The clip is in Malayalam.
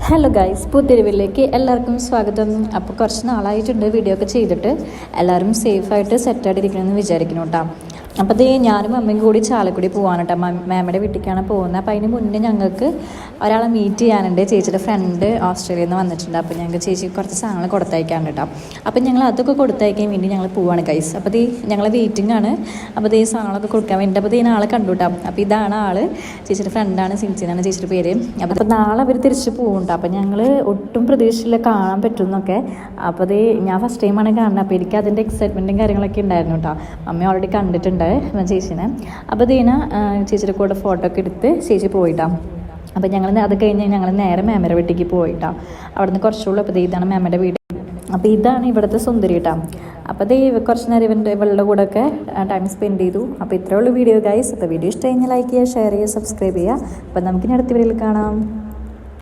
ഹലോ ഗൈസ്, പുതിരുവിലേക്ക് എല്ലാവർക്കും സ്വാഗതം. അപ്പോൾ കുറച്ച് നാളായിട്ടുണ്ട് വീഡിയോ ഒക്കെ ചെയ്തിട്ട്. എല്ലാവരും സേഫായിട്ട് സെറ്റായിട്ടിരിക്കണമെന്ന് വിചാരിക്കുന്നു കേട്ടോ. അപ്പോൾ ഇത് ഞാനും അമ്മയും കൂടി ചാലക്കുടി പോകാൻ കേട്ടോ. മാമയുടെ വീട്ടിലേക്കാണ് പോകുന്നത്. അപ്പോൾ അതിന് മുന്നേ ഞങ്ങൾക്ക് ഒരാളെ മീറ്റ് ചെയ്യാനുണ്ട്. ചേച്ചിയുടെ ഫ്രണ്ട് ഓസ്ട്രേലിയയിൽ നിന്ന് വന്നിട്ടുണ്ട്. അപ്പോൾ ഞങ്ങൾക്ക് ചേച്ചി കുറച്ച് സാധനങ്ങൾ കൊടുത്തയക്കാനുണ്ട് കേട്ടോ. അപ്പോൾ ഞങ്ങൾ അതൊക്കെ കൊടുത്തയക്കാൻ വേണ്ടി ഞങ്ങൾ പോവാണ് ഗൈസ്. അപ്പോൾ ഇത് ഞങ്ങൾ വെയിറ്റിംഗ് ആണ്. അപ്പോൾ ഈ സാധനങ്ങളൊക്കെ കൊടുക്കാൻ വേണ്ടി അപ്പോൾ ആളെ കണ്ടു കേട്ടോ. അപ്പോൾ ഇതാണ് ആൾ, ചേച്ചിയുടെ ഫ്രണ്ടാണ്, സിൻസി എന്നാണ് ചേച്ചിയുടെ പേര്. അപ്പോൾ നാളെ അവർ തിരിച്ച് പോകുന്നുണ്ട്. അപ്പോൾ ഞങ്ങൾ ഒട്ടും പ്രതീക്ഷയില്ല കാണാൻ പറ്റുമെന്നൊക്കെ. അപ്പോൾ ഞാൻ ഫസ്റ്റ് ടൈമാണ് കാണുന്നത്. അപ്പോൾ എനിക്ക് അതിൻ്റെ എക്സൈറ്റ്മെൻറ്റും കാര്യങ്ങളൊക്കെ ഉണ്ടായിരുന്നു കേട്ടോ. അമ്മ ഓൾറെഡി കണ്ടിട്ടുണ്ട് ചേച്ചീനെ. അപ്പോൾ ചേച്ചിയുടെ കൂടെ ഫോട്ടോ ഒക്കെ എടുത്ത് ചേച്ചി പോയിട്ടാണ്. അപ്പോൾ ഞങ്ങൾ അത് കഴിഞ്ഞ് ഞങ്ങൾ നേരെ മാമയുടെ വീട്ടിലേക്ക് പോയിട്ടാണ്. അവിടെ നിന്ന് കുറച്ചുള്ളൂ. അപ്പോൾ ഇതാണ് മാമയുടെ വീട്. അപ്പോൾ ഇതാണ് ഇവിടുത്തെ സുന്ദരി കേട്ടോ. അപ്പോൾ കുറച്ച് നേരം ഇവളുടെ കൂടെ ഒക്കെ ടൈം സ്പെൻഡ് ചെയ്തു. അപ്പോൾ ഇത്രയേ ഉള്ളൂ വീഡിയോ ഗൈസ്. അപ്പോൾ വീഡിയോ ഇഷ്ടം കഴിഞ്ഞാൽ ലൈക്ക് ചെയ്യുക, ഷെയർ ചെയ്യുക, സബ്സ്ക്രൈബ് ചെയ്യുക. അപ്പോൾ നമുക്കിനി അടുത്ത വീഡിയോയിൽ കാണാം.